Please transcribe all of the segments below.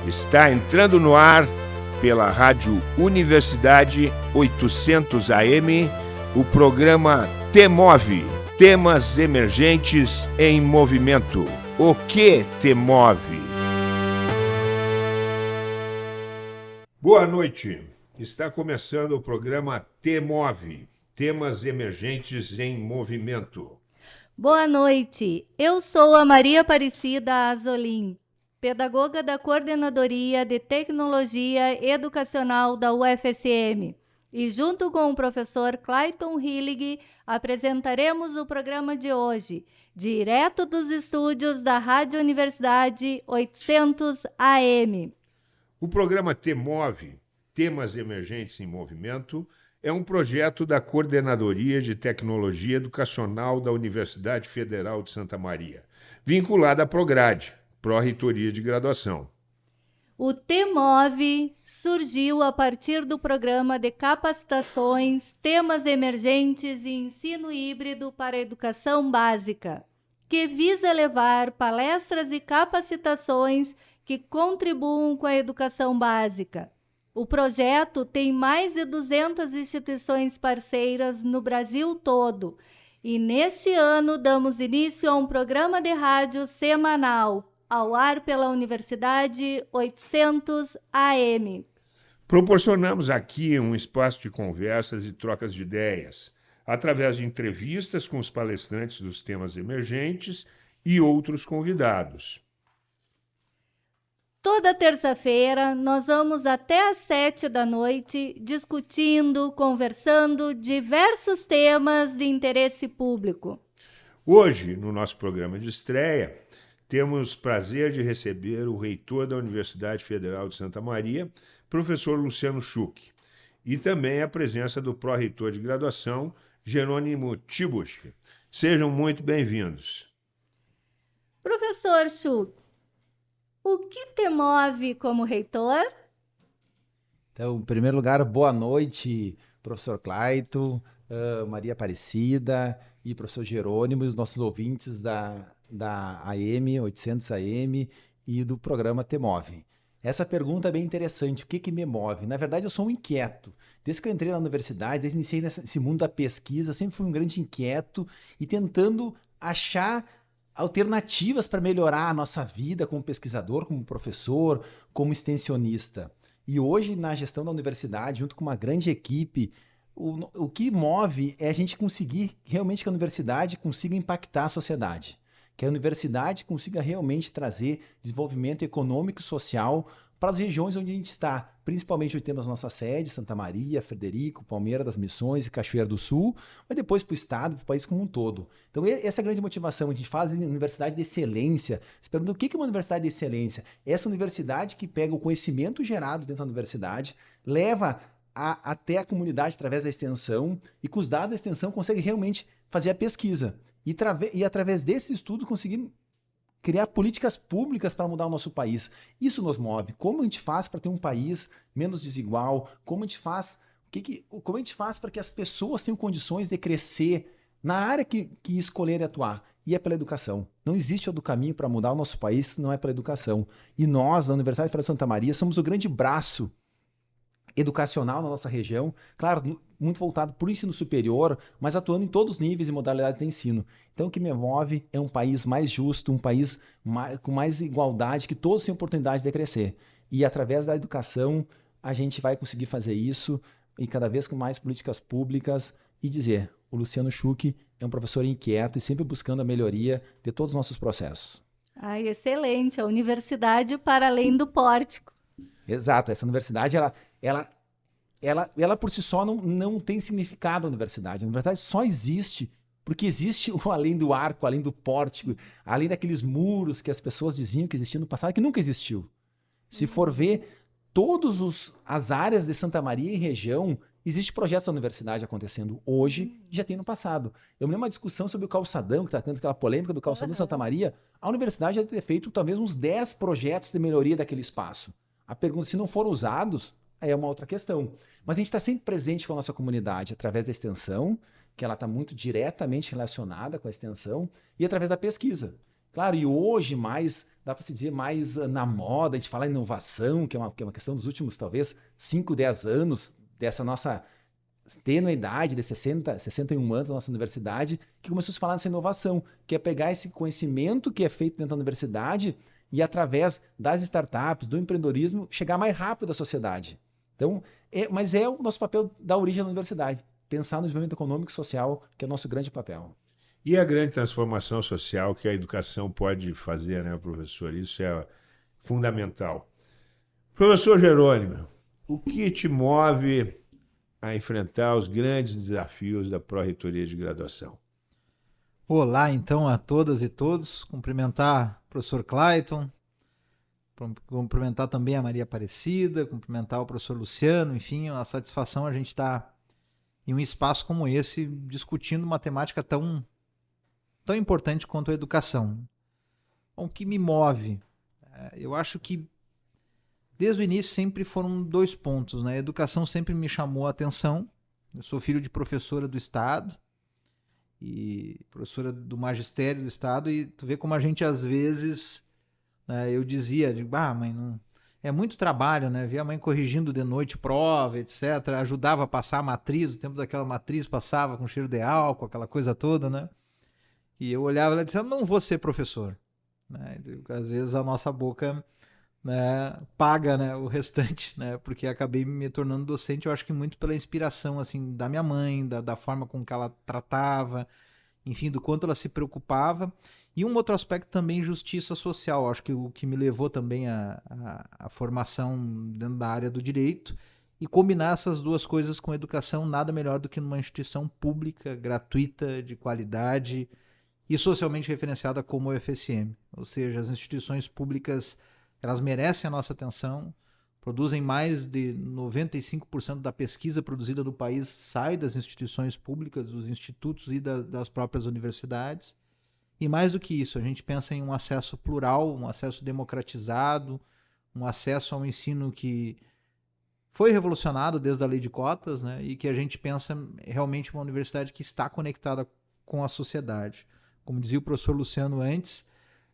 Está entrando no ar pela Rádio Universidade 800 AM o programa T-Move, Temas Emergentes em Movimento. O que te move? Boa noite. Está começando o programa T-Move, Temas Emergentes em Movimento. Boa noite. Eu sou a Maria Aparecida Azolim, pedagoga da Coordenadoria de Tecnologia Educacional da UFSM. E junto com o professor Clayton Hillig, apresentaremos o programa de hoje, direto dos estúdios da Rádio Universidade 800 AM. O programa T-Move, Temas Emergentes em Movimento, é um projeto da Coordenadoria de Tecnologia Educacional da Universidade Federal de Santa Maria, vinculada à Prograde, Pró-Reitoria de Graduação. O T-Move surgiu a partir do programa de capacitações, temas emergentes e ensino híbrido para a educação básica, que visa levar palestras e capacitações que contribuam com a educação básica. O projeto tem mais de 200 instituições parceiras no Brasil todo e neste ano damos início a um programa de rádio semanal, ao ar pela Universidade 800 AM. Proporcionamos aqui um espaço de conversas e trocas de ideias, através de entrevistas com os palestrantes dos temas emergentes e outros convidados. Toda terça-feira, nós vamos até às 7 da noite discutindo, conversando diversos temas de interesse público. Hoje, no nosso programa de estreia, temos o prazer de receber o reitor da Universidade Federal de Santa Maria, professor Luciano Schuch, e também a presença do pró-reitor de graduação, Jerônimo Tibusch. Sejam muito bem-vindos. Professor Schuch, o que te move como reitor? Então, em primeiro lugar, boa noite, professor Clayton, Maria Aparecida e professor Jerônimo e os nossos ouvintes da AM, 800 AM e do programa T-Move. Essa pergunta é bem interessante, o que me move? Na verdade, eu sou um inquieto. Desde que eu entrei na universidade, desde que iniciei nesse mundo da pesquisa, sempre fui um grande inquieto e tentando achar alternativas para melhorar a nossa vida como pesquisador, como professor, como extensionista. E hoje, na gestão da universidade, junto com uma grande equipe, o que move é a gente conseguir realmente que a universidade consiga impactar a sociedade, que a universidade consiga realmente trazer desenvolvimento econômico e social para as regiões onde a gente está, principalmente onde temos a nossa sede, Santa Maria, Frederico, Palmeira das Missões e Cachoeira do Sul, mas depois para o estado, para o país como um todo. Então essa é a grande motivação. A gente fala de universidade de excelência. Você pergunta o que é uma universidade de excelência? Essa universidade que pega o conhecimento gerado dentro da universidade, leva até a comunidade através da extensão e com os dados da extensão consegue realmente fazer a pesquisa. E através desse estudo conseguir criar políticas públicas para mudar o nosso país. Isso nos move. Como a gente faz para ter um país menos desigual? Como a gente faz para que as pessoas tenham condições de crescer na área que escolherem atuar? E é pela educação. Não existe outro caminho para mudar o nosso país se não é pela educação. E nós, da Universidade Federal de Santa Maria, somos o grande braço educacional na nossa região, claro, muito voltado para o ensino superior, mas atuando em todos os níveis e modalidades de ensino. Então, o que me move é um país mais justo, um país com mais igualdade, que todos têm oportunidade de crescer. E através da educação, a gente vai conseguir fazer isso e cada vez com mais políticas públicas e dizer, o Luciano Schuch é um professor inquieto e sempre buscando a melhoria de todos os nossos processos. Ai, excelente, a universidade para além do pórtico. Exato, essa universidade, ela por si só não tem significado a universidade. A universidade só existe porque existe o além do arco, além do pórtico, além daqueles muros que as pessoas diziam que existiam no passado, que nunca existiu. Se for ver, todas as áreas de Santa Maria e região, existe projetos da universidade acontecendo hoje e já tem no passado. Eu me lembro de uma discussão sobre o calçadão, que está tendo aquela polêmica do calçadão de Santa Maria. A universidade já deve ter feito talvez uns 10 projetos de melhoria daquele espaço. A pergunta, se não foram usados, aí é uma outra questão. Mas a gente está sempre presente com a nossa comunidade através da extensão, que ela está muito diretamente relacionada com a extensão, e através da pesquisa. Claro, e hoje mais, dá para se dizer, mais na moda, a gente fala em inovação, que é uma questão dos últimos, talvez, 5, 10 anos, dessa nossa tênue idade de 60, 61 anos da nossa universidade, que começou a se falar nessa inovação, que é pegar esse conhecimento que é feito dentro da universidade e, através das startups, do empreendedorismo, chegar mais rápido à sociedade. Então, mas é o nosso papel da origem da universidade, pensar no desenvolvimento econômico e social, que é o nosso grande papel. E a grande transformação social que a educação pode fazer, né, professor? Isso é fundamental. Professor Jerônimo, o que te move a enfrentar os grandes desafios da Pró-Reitoria de Graduação? Olá, então, a todas e todos. Cumprimentar o professor Clayton, cumprimentar também a Maria Aparecida, cumprimentar o professor Luciano. Enfim, a satisfação a gente estar em um espaço como esse, discutindo uma temática tão importante quanto a educação. Bom, o que me move? Eu acho que desde o início sempre foram 2 pontos, né? A educação sempre me chamou a atenção. Eu sou filho de professora do Estado e professora do magistério do Estado, e tu vê como a gente às vezes, né, eu dizia, mãe, não, é muito trabalho, né? Via a mãe corrigindo de noite prova, etc. Ajudava a passar a matriz, o tempo daquela matriz passava com cheiro de álcool, aquela coisa toda, né? E eu olhava e dizia, eu não vou ser professor. Né? Às vezes a nossa boca, né, paga, né, o restante, né, porque acabei me tornando docente, eu acho que muito pela inspiração assim, da minha mãe, da forma com que ela tratava, enfim, do quanto ela se preocupava. E um outro aspecto também, justiça social. Acho que o que me levou também a formação dentro da área do direito, e combinar essas 2 coisas com educação, nada melhor do que numa instituição pública, gratuita, de qualidade, e socialmente referenciada como o UFSM. Ou seja, as instituições públicas, elas merecem a nossa atenção, produzem mais de 95% da pesquisa produzida no país, sai das instituições públicas, dos institutos e das próprias universidades. E mais do que isso, a gente pensa em um acesso plural, um acesso democratizado, um acesso ao ensino que foi revolucionado desde a lei de cotas, né, e que a gente pensa realmente uma universidade que está conectada com a sociedade. Como dizia o professor Luciano antes,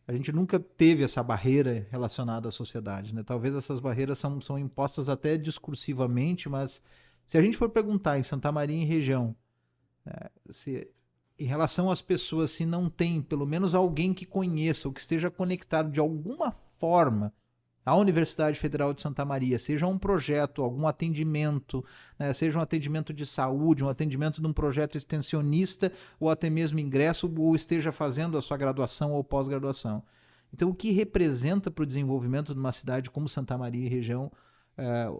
a gente nunca teve essa barreira relacionada à sociedade, né? Talvez essas barreiras são impostas até discursivamente, mas se a gente for perguntar em Santa Maria e região, se em relação às pessoas, se não tem pelo menos alguém que conheça ou que esteja conectado de alguma forma à Universidade Federal de Santa Maria, seja um projeto, algum atendimento, né, seja um atendimento de saúde, um atendimento de um projeto extensionista, ou até mesmo ingresso, ou esteja fazendo a sua graduação ou pós-graduação. Então, o que representa para o desenvolvimento de uma cidade como Santa Maria e região,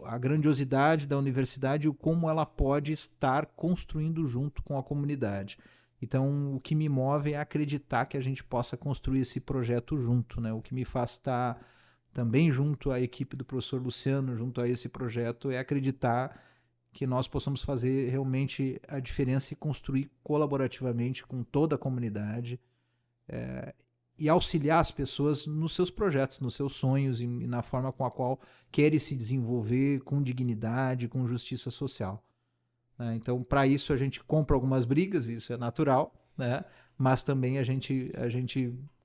a grandiosidade da universidade e como ela pode estar construindo junto com a comunidade. Então, o que me move é acreditar que a gente possa construir esse projeto junto, né? O que me faz estar também junto à equipe do professor Luciano, junto a esse projeto, é acreditar que nós possamos fazer realmente a diferença e construir colaborativamente com toda a comunidade, e auxiliar as pessoas nos seus projetos, nos seus sonhos e na forma com a qual querem se desenvolver com dignidade, com justiça social. Né? Então, para isso a gente compra algumas brigas, isso é natural, né? Mas também a gente,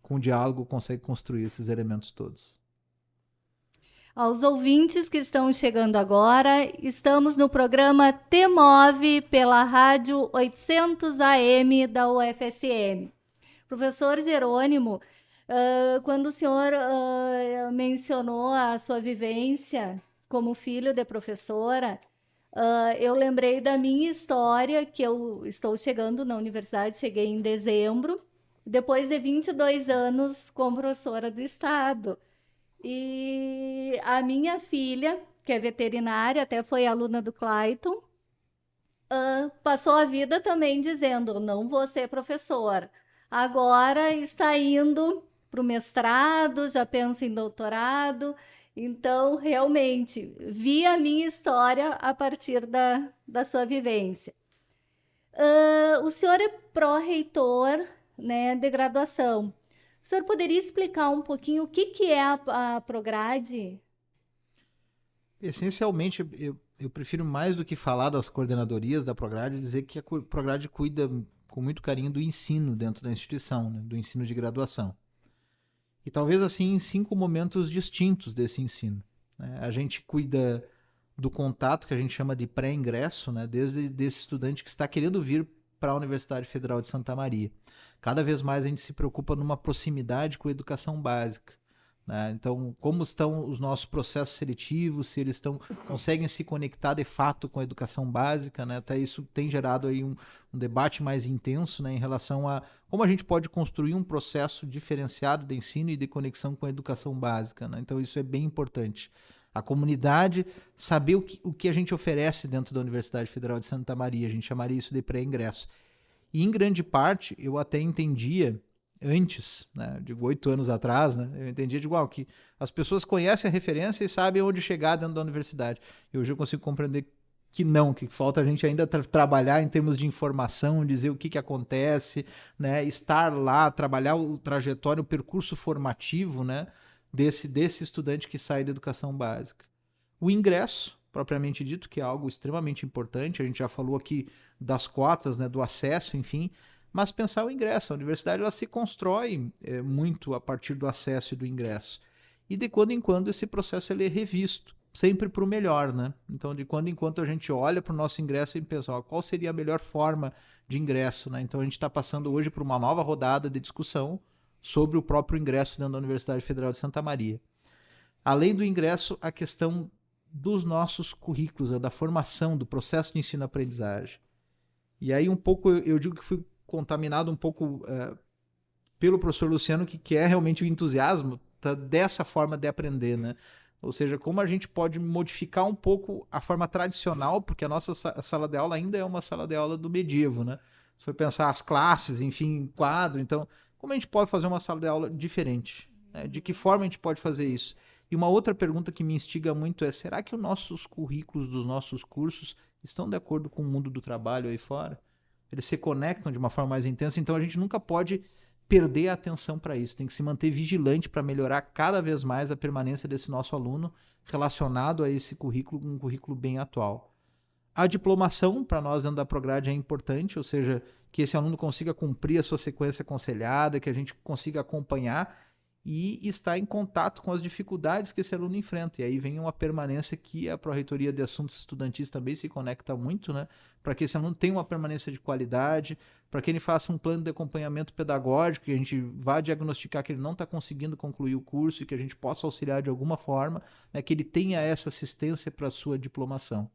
com diálogo, consegue construir esses elementos todos. Aos ouvintes que estão chegando agora, estamos no programa TMOVE pela Rádio 800 AM da UFSM. Professor Jerônimo, quando o senhor mencionou a sua vivência como filho de professora, eu lembrei da minha história, que eu estou chegando na universidade, cheguei em dezembro, depois de 22 anos como professora do Estado. E a minha filha, que é veterinária, até foi aluna do Clayton, passou a vida também dizendo, não vou ser professora. Agora está indo para o mestrado, já pensa em doutorado. Então, realmente, vi a minha história a partir da sua vivência. O senhor é pró-reitor, né, de graduação. O senhor poderia explicar um pouquinho o que é a Prograde? Essencialmente, eu prefiro mais do que falar das coordenadorias da Prograde, dizer que a Prograde cuida com muito carinho do ensino dentro da instituição, né, do ensino de graduação. E talvez assim em 5 momentos distintos desse ensino, né? A gente cuida do contato que a gente chama de pré-ingresso, né? Desde esse estudante que está querendo vir para a Universidade Federal de Santa Maria. Cada vez mais a gente se preocupa numa proximidade com a educação básica, né? Então, como estão os nossos processos seletivos, se eles conseguem se conectar de fato com a educação básica, né? Até isso tem gerado aí um debate mais intenso, né, em relação a como a gente pode construir um processo diferenciado de ensino e de conexão com a educação básica, né? Então isso é bem importante. A comunidade saber o que a gente oferece dentro da Universidade Federal de Santa Maria, a gente chamaria isso de pré-ingresso. E em grande parte eu até entendia antes, né, digo 8 anos atrás, né, eu entendia de igual que as pessoas conhecem a referência e sabem onde chegar dentro da universidade. E hoje eu consigo compreender que não, que falta a gente ainda trabalhar em termos de informação, dizer o que acontece, né, estar lá, trabalhar o trajetório, o percurso formativo, né, desse estudante que sai da educação básica. O ingresso, propriamente dito, que é algo extremamente importante, a gente já falou aqui das cotas, né, do acesso, enfim, mas pensar o ingresso. A universidade ela se constrói muito a partir do acesso e do ingresso. E de quando em quando esse processo ele é revisto, sempre para o melhor, né? Então, de quando em quando a gente olha para o nosso ingresso e pensa, ó, qual seria a melhor forma de ingresso, né? Então, a gente está passando hoje por uma nova rodada de discussão sobre o próprio ingresso dentro da Universidade Federal de Santa Maria. Além do ingresso, a questão dos nossos currículos, da formação, do processo de ensino-aprendizagem. E aí, um pouco, eu digo que fui contaminado um pouco pelo professor Luciano, que quer realmente o entusiasmo dessa forma de aprender, né? Ou seja, como a gente pode modificar um pouco a forma tradicional, porque a nossa sala de aula ainda é uma sala de aula do medievo, né? Se for pensar as classes, enfim, quadro, então, como a gente pode fazer uma sala de aula diferente, né? De que forma a gente pode fazer isso? E uma outra pergunta que me instiga muito é, será que os nossos currículos dos nossos cursos estão de acordo com o mundo do trabalho aí fora? Eles se conectam de uma forma mais intensa, então a gente nunca pode perder a atenção para isso, tem que se manter vigilante para melhorar cada vez mais a permanência desse nosso aluno relacionado a esse currículo, um currículo bem atual. A diplomação, para nós dentro da Prograde, é importante, ou seja, que esse aluno consiga cumprir a sua sequência aconselhada, que a gente consiga acompanhar e estar em contato com as dificuldades que esse aluno enfrenta. E aí vem uma permanência que a Pró-Reitoria de Assuntos Estudantis também se conecta muito, né? Para que esse aluno tenha uma permanência de qualidade, para que ele faça um plano de acompanhamento pedagógico, que a gente vá diagnosticar que ele não está conseguindo concluir o curso e que a gente possa auxiliar de alguma forma, né? Que ele tenha essa assistência para a sua diplomação.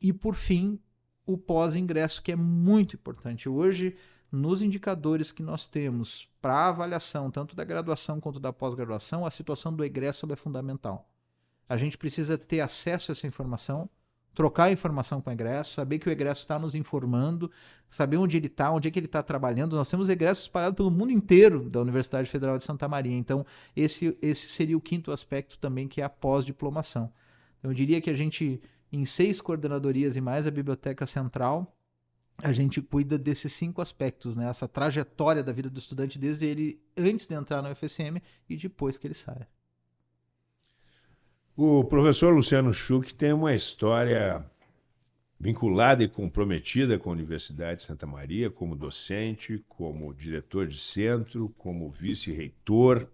E, por fim, o pós-ingresso, que é muito importante. Hoje, nos indicadores que nós temos para a avaliação, tanto da graduação quanto da pós-graduação, a situação do egresso é fundamental. A gente precisa ter acesso a essa informação, trocar a informação com o egresso, saber que o egresso está nos informando, saber onde ele está, onde é que ele está trabalhando. Nós temos egressos espalhados pelo mundo inteiro da Universidade Federal de Santa Maria. Então, esse seria o quinto aspecto também, que é a pós-diplomação. Então, eu diria que a gente, em 6 coordenadorias e mais a Biblioteca Central, a gente cuida desses 5 aspectos, né? Essa trajetória da vida do estudante desde ele antes de entrar no UFSM e depois que ele sai. O professor Luciano Schuch tem uma história vinculada e comprometida com a Universidade de Santa Maria, como docente, como diretor de centro, como vice-reitor,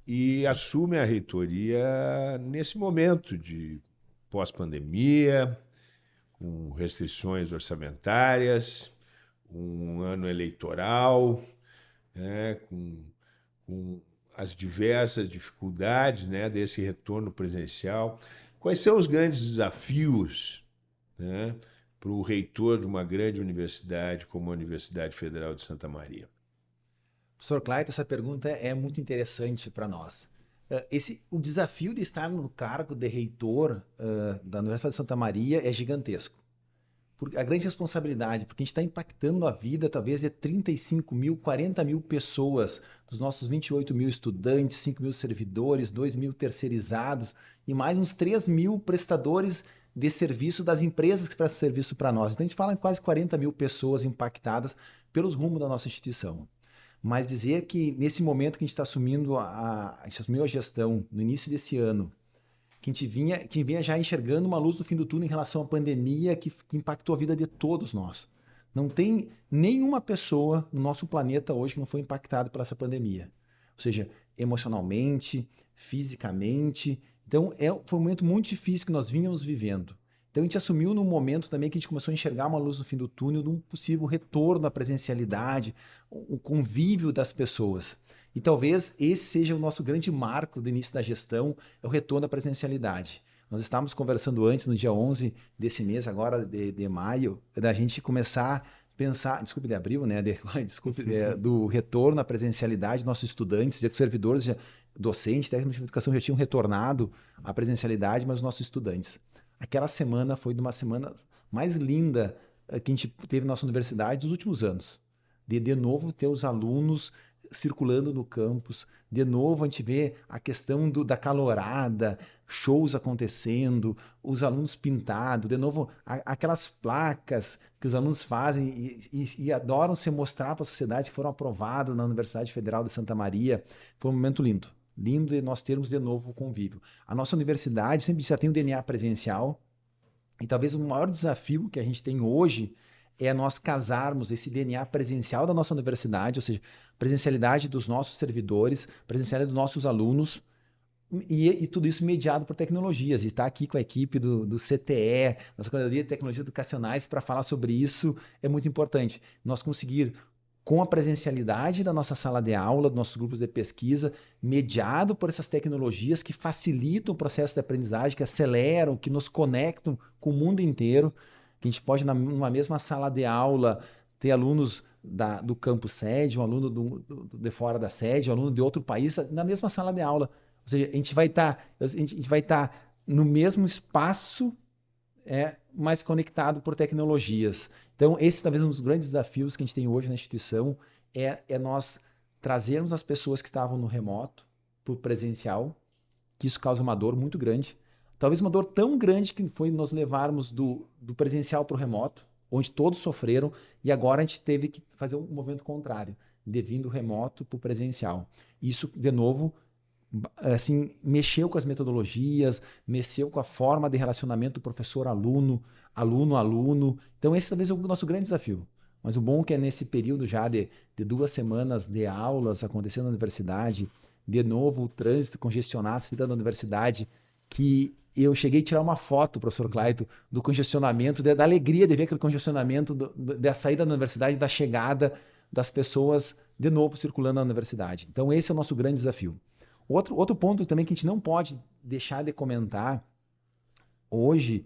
e assume a reitoria nesse momento de pós-pandemia, com restrições orçamentárias, um ano eleitoral, né, com as diversas dificuldades, né, desse retorno presencial. Quais são os grandes desafios, né, para o reitor de uma grande universidade como a Universidade Federal de Santa Maria? Professor Clayton, essa pergunta é muito interessante para nós. O desafio de estar no cargo de reitor da Universidade de Santa Maria é gigantesco. A grande responsabilidade, porque a gente está impactando a vida talvez de 35 mil, 40 mil pessoas, dos nossos 28 mil estudantes, 5 mil servidores, 2 mil terceirizados e mais uns 3 mil prestadores de serviço das empresas que prestam serviço para nós. Então a gente fala em quase 40 mil pessoas impactadas pelos rumos da nossa instituição. Mas dizer que nesse momento que a gente está assumindo a gestão, no início desse ano, que a gente vinha já enxergando uma luz no fim do túnel em relação à pandemia que impactou a vida de todos nós. Não tem nenhuma pessoa no nosso planeta hoje que não foi impactada por essa pandemia. Ou seja, emocionalmente, fisicamente. Então, foi um momento muito difícil que nós vínhamos vivendo. Então, a gente assumiu num momento também que a gente começou a enxergar uma luz no fim do túnel de um possível retorno à presencialidade, o convívio das pessoas. E talvez esse seja o nosso grande marco do início da gestão, é o retorno à presencialidade. Nós estávamos conversando antes, no dia 11 desse mês, agora de maio, da gente começar a pensar, desculpe, de abril, né? Do retorno à presencialidade, nossos estudantes, já que os servidores, docentes, técnicos de educação já tinham retornado à presencialidade, mas os nossos estudantes. Aquela semana foi uma semana mais linda que a gente teve na nossa universidade nos últimos anos. De novo, ter os alunos circulando no campus, de novo a gente vê a questão da calorada, shows acontecendo, os alunos pintados, de novo aquelas placas que os alunos fazem e adoram se mostrar para a sociedade que foram aprovados na Universidade Federal de Santa Maria. Foi um momento lindo. Lindo de nós termos de novo o convívio. A nossa universidade sempre já tem o DNA presencial e talvez o maior desafio que a gente tem hoje é nós casarmos esse DNA presencial da nossa universidade, ou seja, presencialidade dos nossos servidores, presencialidade dos nossos alunos e tudo isso mediado por tecnologias. E estar aqui com a equipe do CTE, nossa Secretaria de Tecnologias Educacionais, para falar sobre isso é muito importante. Nós conseguir com a presencialidade da nossa sala de aula, dos nossos grupos de pesquisa, mediado por essas tecnologias que facilitam o processo de aprendizagem, que aceleram, que nos conectam com o mundo inteiro, que a gente pode, numa mesma sala de aula, ter alunos do campus sede, um aluno de fora da sede, um aluno de outro país, na mesma sala de aula. Ou seja, a gente vai estar no mesmo espaço, mais conectado por tecnologias. Então, esse talvez um dos grandes desafios que a gente tem hoje na instituição é nós trazermos as pessoas que estavam no remoto para o presencial, que isso causa uma dor muito grande. Talvez uma dor tão grande que foi nós levarmos do presencial para o remoto, onde todos sofreram, e agora a gente teve que fazer um movimento contrário, de vir do remoto para o presencial. Isso, de novo, assim, mexeu com as metodologias, mexeu com a forma de relacionamento do professor-aluno, aluno-aluno. Então, esse talvez é o nosso grande desafio. Mas o bom é que é nesse período já de 2 semanas de aulas acontecendo na universidade, de novo o trânsito congestionado da universidade, que eu cheguei a tirar uma foto, professor Clayton, do congestionamento, da alegria de ver aquele congestionamento da saída da universidade, da chegada das pessoas de novo circulando na universidade. Então, esse é o nosso grande desafio. Outro ponto também que a gente não pode deixar de comentar hoje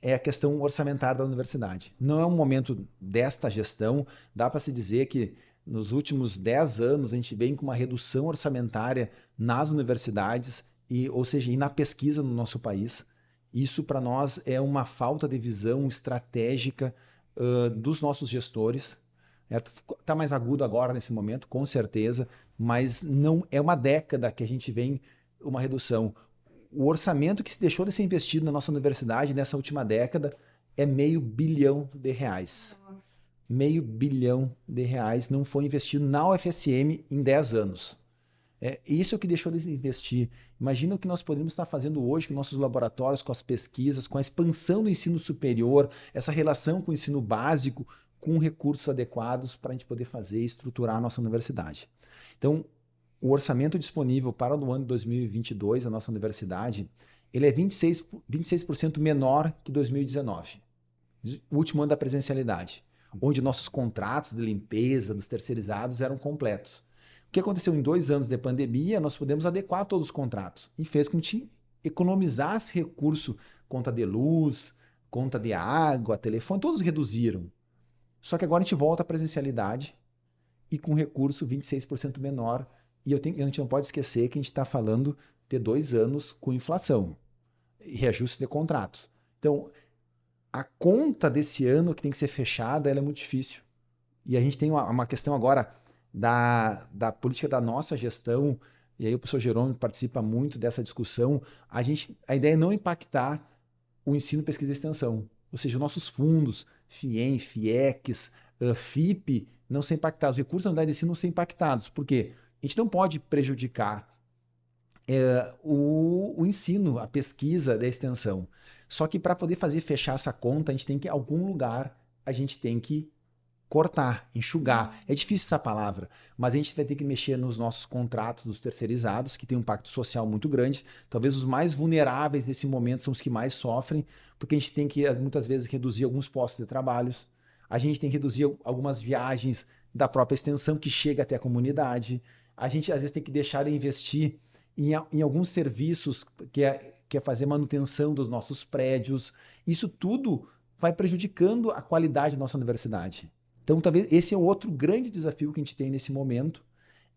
é a questão orçamentária da universidade. Não é um momento desta gestão, dá para se dizer que nos últimos 10 anos a gente vem com uma redução orçamentária nas universidades, ou seja, e na pesquisa no nosso país. Isso para nós é uma falta de visão estratégica dos nossos gestores. Está mais agudo agora nesse momento, com certeza, mas não é uma década que a gente vem uma redução. O orçamento que se deixou de ser investido na nossa universidade nessa última década é R$500 bilhão. Nossa. R$500 bilhão não foi investido na UFSM em 10 anos. Isso é o que deixou de investir. Imagina o que nós poderíamos estar fazendo hoje com nossos laboratórios, com as pesquisas, com a expansão do ensino superior, essa relação com o ensino básico, com recursos adequados para a gente poder fazer e estruturar a nossa universidade. Então, o orçamento disponível para o ano de 2022, a nossa universidade, ele é 26% menor que 2019, o último ano da presencialidade, onde nossos contratos de limpeza dos terceirizados eram completos. O que aconteceu em 2 anos de pandemia, nós pudemos adequar todos os contratos e fez com que a gente economizasse recurso, conta de luz, conta de água, telefone, todos reduziram. Só que agora a gente volta à presencialidade e com recurso 26% menor. E a gente não pode esquecer que a gente está falando de 2 anos com inflação e reajuste de contratos. Então, a conta desse ano que tem que ser fechada, ela é muito difícil. E a gente tem uma questão agora da política da nossa gestão, e aí o professor Jerônimo participa muito dessa discussão. A ideia é não impactar o ensino, pesquisa e extensão. Ou seja, os nossos fundos, FIEM, FIECs, FIP, não ser impactados. Os recursos da unidade de ensino não ser impactados. Por quê? A gente não pode prejudicar o ensino, a pesquisa da extensão. Só que para poder fechar essa conta, a gente tem que, em algum lugar, a gente tem que cortar, enxugar. É difícil essa palavra, mas a gente vai ter que mexer nos nossos contratos dos terceirizados, que tem um impacto social muito grande. Talvez os mais vulneráveis nesse momento são os que mais sofrem, porque a gente tem que, muitas vezes, reduzir alguns postos de trabalho. A gente tem que reduzir algumas viagens da própria extensão que chega até a comunidade. A gente, às vezes, tem que deixar de investir em alguns serviços, que é fazer manutenção dos nossos prédios. Isso tudo vai prejudicando a qualidade da nossa universidade. Então, talvez esse é outro grande desafio que a gente tem nesse momento,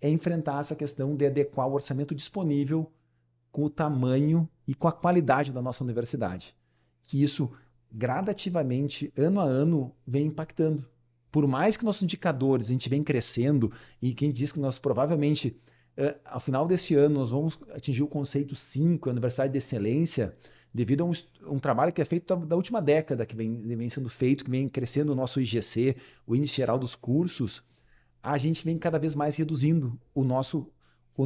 é enfrentar essa questão de adequar o orçamento disponível com o tamanho e com a qualidade da nossa universidade. Que isso, gradativamente, ano a ano, vem impactando. Por mais que nossos indicadores, a gente vem crescendo, e quem diz que nós provavelmente, ao final desse ano, nós vamos atingir o conceito 5, a Universidade de Excelência, devido a um trabalho que é feito da última década, que vem sendo feito, que vem crescendo o nosso IGC, o Índice Geral dos Cursos, a gente vem cada vez mais reduzindo os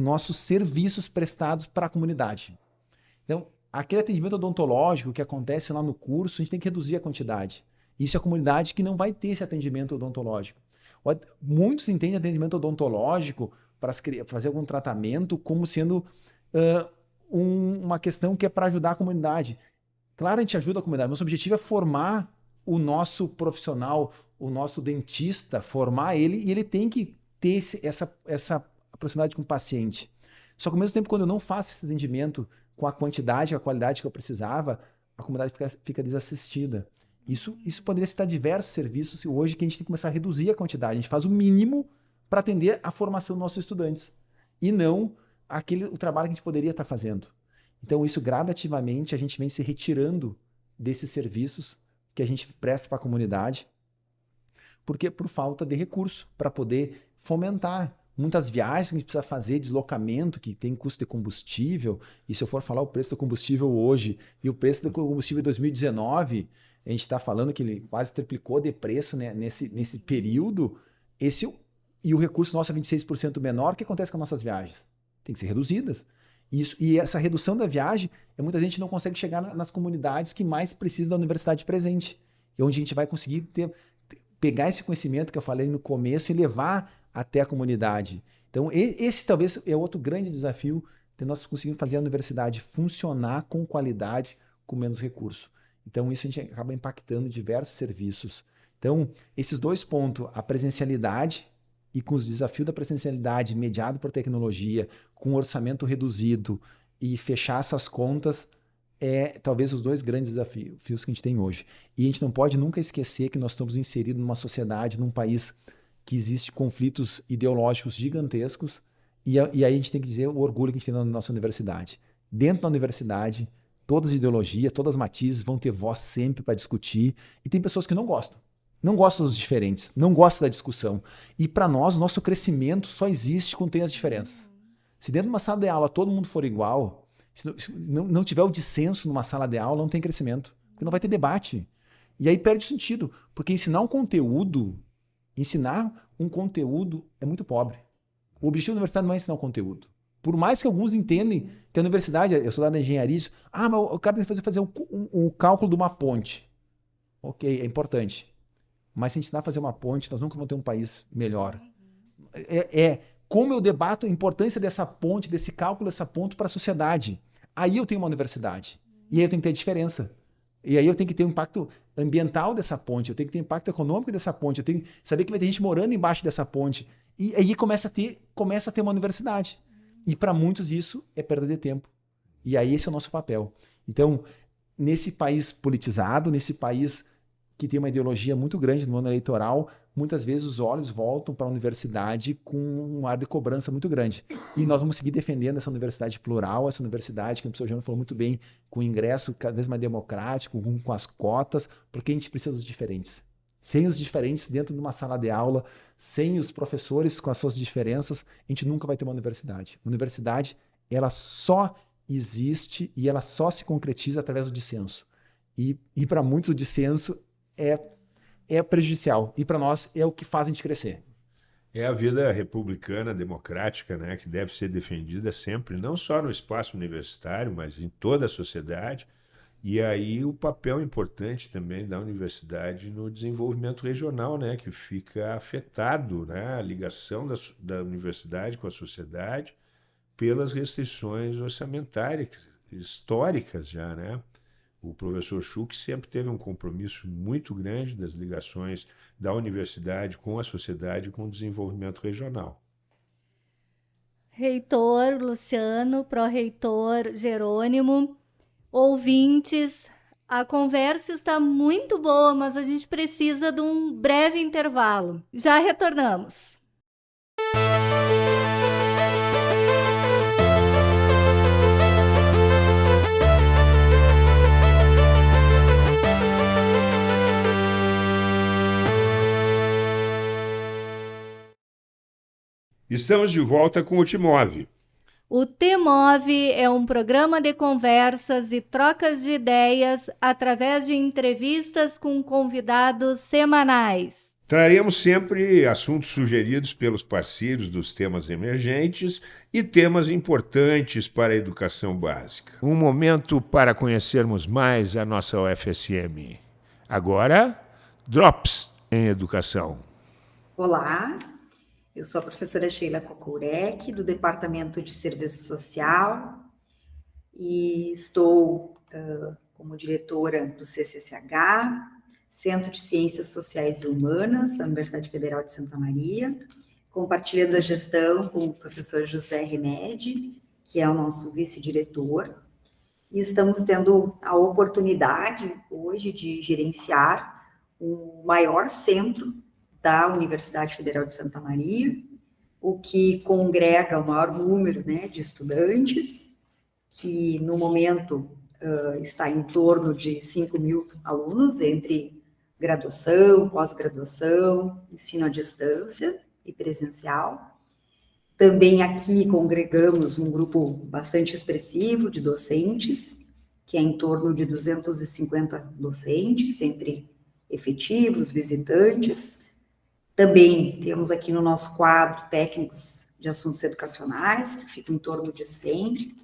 nossos serviços prestados para a comunidade. Então, aquele atendimento odontológico que acontece lá no curso, a gente tem que reduzir a quantidade. Isso é a comunidade que não vai ter esse atendimento odontológico. Muitos entendem atendimento odontológico para fazer algum tratamento como sendo uma questão que é para ajudar a comunidade. Claro, a gente ajuda a comunidade. Nosso objetivo é formar o nosso profissional, o nosso dentista, formar ele, e ele tem que ter essa proximidade com o paciente. Só que ao mesmo tempo, quando eu não faço esse atendimento com a quantidade, a qualidade que eu precisava, a comunidade fica desassistida. Isso poderia citar diversos serviços hoje que a gente tem que começar a reduzir a quantidade. A gente faz o mínimo para atender a formação dos nossos estudantes e não o trabalho que a gente poderia estar fazendo. Então, isso gradativamente a gente vem se retirando desses serviços que a gente presta para a comunidade, porque por falta de recurso para poder fomentar muitas viagens que a gente precisa fazer, deslocamento que tem custo de combustível. E se eu for falar o preço do combustível hoje e o preço do combustível em 2019, a gente está falando que ele quase triplicou de preço, né, nesse período. E o recurso nosso é 26% menor. O que acontece com as nossas viagens? Tem que ser reduzidas. E essa redução da viagem, muita gente não consegue chegar nas comunidades que mais precisam da universidade presente. E onde a gente vai conseguir pegar esse conhecimento que eu falei no começo e levar até a comunidade. Então, esse talvez é outro grande desafio de nós conseguirmos fazer a universidade funcionar com qualidade, com menos recurso. Então, isso a gente acaba impactando diversos serviços. Então, esses dois pontos, a presencialidade e com os desafios da presencialidade mediado por tecnologia, com orçamento reduzido e fechar essas contas, talvez os dois grandes desafios que a gente tem hoje. E a gente não pode nunca esquecer que nós estamos inseridos numa sociedade, num país que existe conflitos ideológicos gigantescos, e aí a gente tem que dizer o orgulho que a gente tem na nossa universidade. Dentro da universidade, todas as ideologias, todas as matizes vão ter voz sempre para discutir, e tem pessoas que não gostam dos diferentes, não gostam da discussão. E para nós, o nosso crescimento só existe quando tem as diferenças. Se dentro de uma sala de aula todo mundo for igual, se não tiver o dissenso numa sala de aula, não tem crescimento, porque não vai ter debate. E aí perde o sentido, porque ensinar um conteúdo é muito pobre. O objetivo da universidade não é ensinar um conteúdo. Por mais que alguns entendem que a universidade, eu sou da engenharia, mas o cara tem que fazer um cálculo de uma ponte. Ok, é importante. Mas se ensinar a fazer uma ponte, nós nunca vamos ter um país melhor. Como eu debato a importância dessa ponte, desse cálculo, dessa ponte para a sociedade. Aí eu tenho uma universidade. E aí eu tenho que ter diferença. E aí eu tenho que ter um impacto ambiental dessa ponte, eu tenho que ter um impacto econômico dessa ponte, eu tenho que saber que vai ter gente morando embaixo dessa ponte. E aí começa a ter uma universidade. E para muitos isso é perda de tempo. E aí esse é o nosso papel. Então, nesse país politizado, nesse país que tem uma ideologia muito grande no ano eleitoral, muitas vezes os olhos voltam para a universidade com um ar de cobrança muito grande. E nós vamos seguir defendendo essa universidade plural, essa universidade que o professor João falou muito bem, com o ingresso cada vez mais democrático, com as cotas, porque a gente precisa dos diferentes. Sem os diferentes dentro de uma sala de aula, sem os professores com as suas diferenças, a gente nunca vai ter uma universidade. A universidade, ela só existe e ela só se concretiza através do dissenso. E para muitos o dissenso é prejudicial. E para nós é o que faz a gente crescer. É a vida republicana, democrática, né, que deve ser defendida sempre, não só no espaço universitário, mas em toda a sociedade. E aí o papel importante também da universidade no desenvolvimento regional, né, que fica afetado, né, a ligação da universidade com a sociedade pelas restrições orçamentárias históricas já, né? O professor Schuch sempre teve um compromisso muito grande das ligações da universidade com a sociedade e com o desenvolvimento regional. Reitor Luciano, pró-reitor Jerônimo, ouvintes, a conversa está muito boa, mas a gente precisa de um breve intervalo. Já retornamos. Estamos de volta com o TIMOV. O TMOV é um programa de conversas e trocas de ideias através de entrevistas com convidados semanais. Traremos sempre assuntos sugeridos pelos parceiros dos temas emergentes e temas importantes para a educação básica. Um momento para conhecermos mais a nossa UFSM. Agora, Drops em Educação. Olá, eu sou a professora Sheila Kokourek, do Departamento de Serviço Social, e estou como diretora do CCCH, Centro de Ciências Sociais e Humanas, da Universidade Federal de Santa Maria, compartilhando a gestão com o professor José Remedi, que é o nosso vice-diretor, e estamos tendo a oportunidade hoje de gerenciar o maior centro da Universidade Federal de Santa Maria, o que congrega o maior número, né, de estudantes, que no momento está em torno de 5.000 alunos, entre graduação, pós-graduação, ensino à distância e presencial. Também aqui congregamos um grupo bastante expressivo de docentes, que é em torno de 250 docentes, entre efetivos, visitantes. Também temos aqui no nosso quadro técnicos de assuntos educacionais, que fica em torno de 100.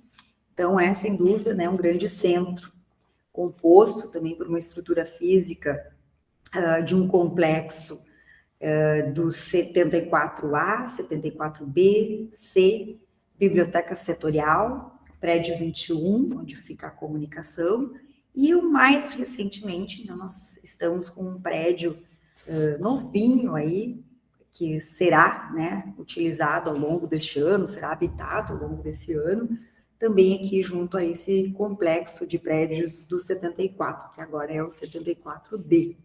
Então, é, sem dúvida, né, um grande centro, composto também por uma estrutura física de um complexo do 74A, 74B, C, biblioteca setorial, prédio 21, onde fica a comunicação, e o mais recentemente, nós estamos com um prédio novinho aí, que será, né, utilizado ao longo deste ano, será habitado ao longo desse ano, também aqui junto a esse complexo de prédios do 74, que agora é o 74D.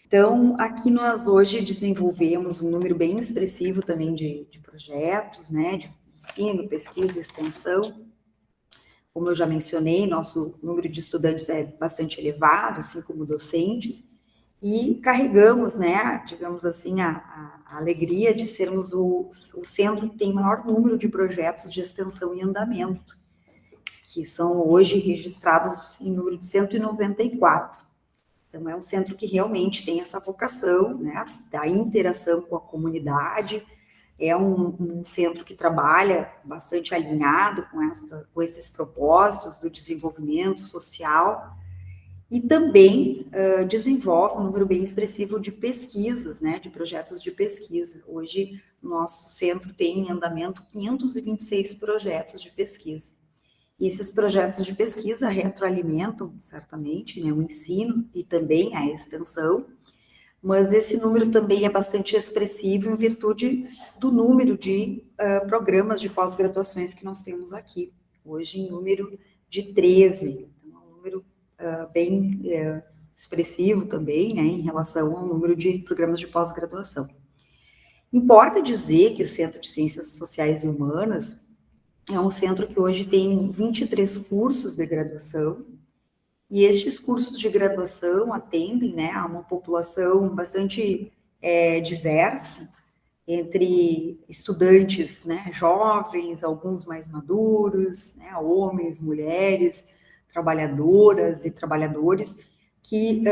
Então, aqui nós hoje desenvolvemos um número bem expressivo também de projetos, né, de ensino, pesquisa e extensão. Como eu já mencionei, nosso número de estudantes é bastante elevado, assim como docentes, e carregamos, né, digamos assim, a alegria de sermos o centro que tem maior número de projetos de extensão em andamento, que são hoje registrados em número de 194. Então, é um centro que realmente tem essa vocação, né, da interação com a comunidade, é um centro que trabalha bastante alinhado com esses propósitos do desenvolvimento social, e também desenvolve um número bem expressivo de pesquisas, né, de projetos de pesquisa. Hoje, o nosso centro tem em andamento 526 projetos de pesquisa. E esses projetos de pesquisa retroalimentam, certamente, né, o ensino e também a extensão, mas esse número também é bastante expressivo em virtude do número de programas de pós-graduações que nós temos aqui. Hoje, em número de 13. Então, é um número bem expressivo também, né, em relação ao número de programas de pós-graduação. Importa dizer que o Centro de Ciências Sociais e Humanas é um centro que hoje tem 23 cursos de graduação, e estes cursos de graduação atendem, né, a uma população bastante diversa, entre estudantes, né, jovens, alguns mais maduros, né, homens, mulheres, trabalhadoras e trabalhadores que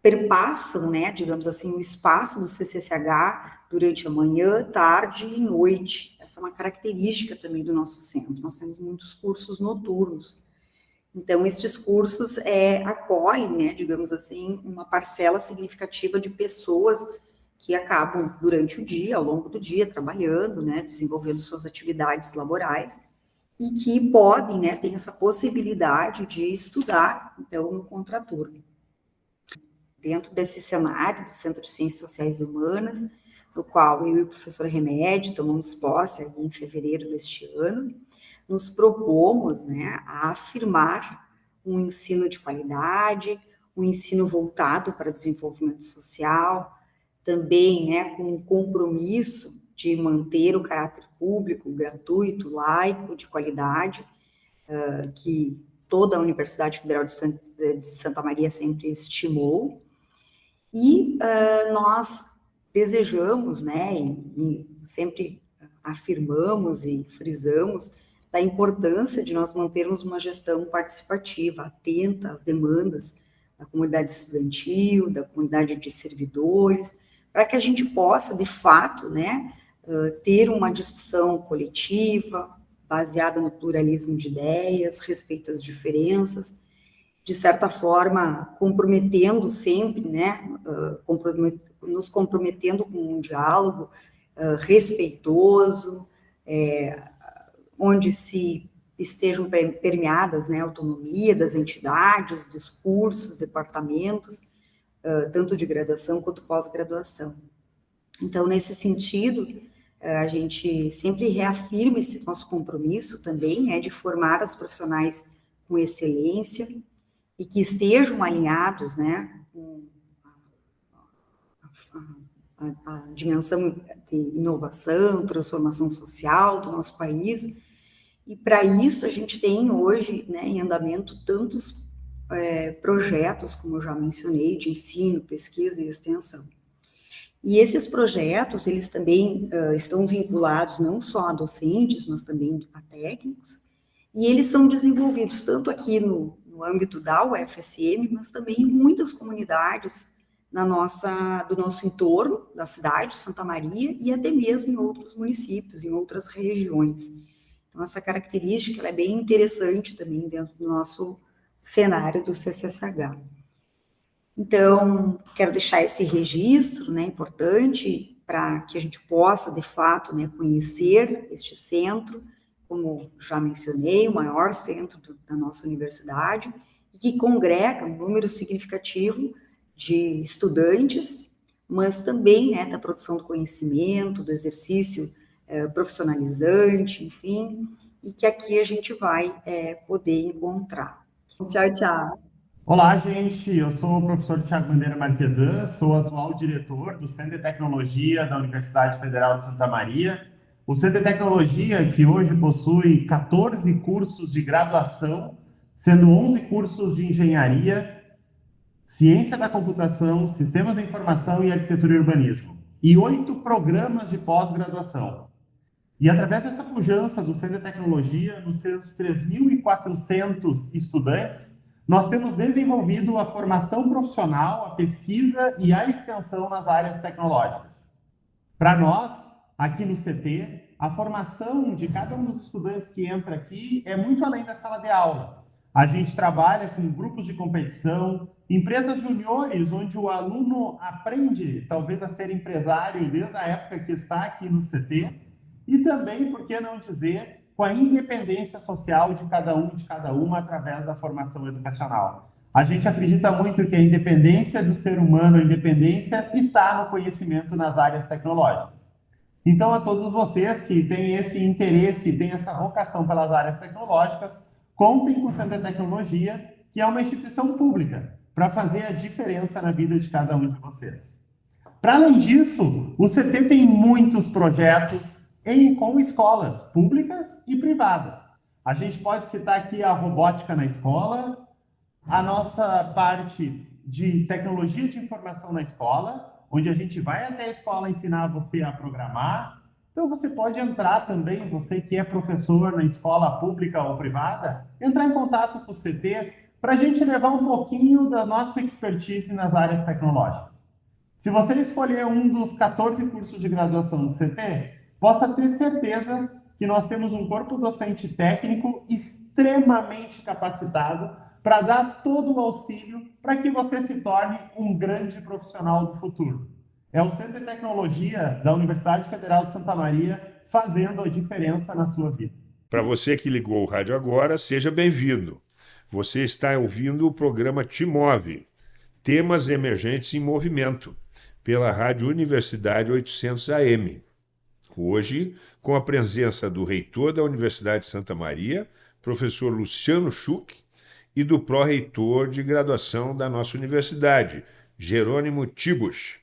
perpassam, né, digamos assim, o espaço do CCCH durante a manhã, tarde e noite. Essa é uma característica também do nosso centro. Nós temos muitos cursos noturnos. Então, estes cursos acolhem, né, digamos assim, uma parcela significativa de pessoas que acabam durante o dia, ao longo do dia, trabalhando, né, desenvolvendo suas atividades laborais, e que podem, né, ter essa possibilidade de estudar, então, no contraturno. Dentro desse cenário do Centro de Ciências Sociais e Humanas, no qual eu e o professor Remédio tomamos posse em fevereiro deste ano, nos propomos, né, a afirmar um ensino de qualidade, um ensino voltado para o desenvolvimento social, também, né, com um compromisso de manter o caráter público, gratuito, laico, de qualidade, que toda a Universidade Federal de Santa Maria sempre estimou, e nós desejamos, né, e sempre afirmamos e frisamos da importância de nós mantermos uma gestão participativa, atenta às demandas da comunidade estudantil, da comunidade de servidores, para que a gente possa, de fato, né, ter uma discussão coletiva, baseada no pluralismo de ideias, respeito às diferenças, de certa forma, comprometendo sempre, né, nos comprometendo com um diálogo respeitoso, onde se estejam permeadas, né, a autonomia das entidades, dos cursos, departamentos, tanto de graduação quanto pós-graduação. Então, nesse sentido, a gente sempre reafirma esse nosso compromisso também, né, de formar os profissionais com excelência e que estejam alinhados, né, com a dimensão de inovação, transformação social do nosso país. E para isso a gente tem hoje, né, em andamento tantos projetos, como eu já mencionei, de ensino, pesquisa e extensão. E esses projetos, eles também estão vinculados não só a docentes, mas também a técnicos, e eles são desenvolvidos tanto aqui no âmbito da UFSM, mas também em muitas comunidades do nosso entorno, da cidade de Santa Maria, e até mesmo em outros municípios, em outras regiões. Então, essa característica ela é bem interessante também dentro do nosso cenário do CCSH. Então, quero deixar esse registro, né, importante, para que a gente possa, de fato, né, conhecer este centro, como já mencionei, o maior centro da nossa universidade, e que congrega um número significativo de estudantes, mas também, né, da produção do conhecimento, do exercício profissionalizante, enfim, e que aqui a gente vai poder encontrar. Tchau, tchau. Olá, gente. Eu sou o professor Thiago Bandeira Marquesan, sou atual diretor do Centro de Tecnologia da Universidade Federal de Santa Maria. O Centro de Tecnologia, que hoje possui 14 cursos de graduação, sendo 11 cursos de engenharia, ciência da computação, sistemas de informação e arquitetura e urbanismo, e 8 programas de pós-graduação. E através dessa pujança do Centro de Tecnologia, nos seus 3.400 estudantes, nós temos desenvolvido a formação profissional, a pesquisa e a extensão nas áreas tecnológicas. Para nós, aqui no CT, a formação de cada um dos estudantes que entra aqui é muito além da sala de aula. A gente trabalha com grupos de competição, empresas juniores, onde o aluno aprende, talvez, a ser empresário desde a época que está aqui no CT, e também, por que não dizer, com a independência social de cada um e de cada uma através da formação educacional. A gente acredita muito que a independência do ser humano, a independência, está no conhecimento nas áreas tecnológicas. Então, a todos vocês que têm esse interesse, têm essa vocação pelas áreas tecnológicas, contem com o Centro de Tecnologia, que é uma instituição pública, para fazer a diferença na vida de cada um de vocês. Para além disso, o CT tem muitos projetos com escolas públicas e privadas. A gente pode citar aqui a robótica na escola, a nossa parte de tecnologia de informação na escola, onde a gente vai até a escola ensinar você a programar. Então você pode entrar também, você que é professor na escola pública ou privada, entrar em contato com o CT para a gente levar um pouquinho da nossa expertise nas áreas tecnológicas. Se você escolher um dos 14 cursos de graduação do CT, possa ter certeza que nós temos um corpo docente técnico extremamente capacitado para dar todo o auxílio para que você se torne um grande profissional do futuro. É o Centro de Tecnologia da Universidade Federal de Santa Maria fazendo a diferença na sua vida. Para você que ligou o rádio agora, seja bem-vindo. Você está ouvindo o programa Te Move, Temas Emergentes em Movimento, pela Rádio Universidade 800 AM. Hoje, com a presença do reitor da Universidade de Santa Maria, professor Luciano Schuch, e do pró-reitor de graduação da nossa universidade, Jerônimo Tibusch.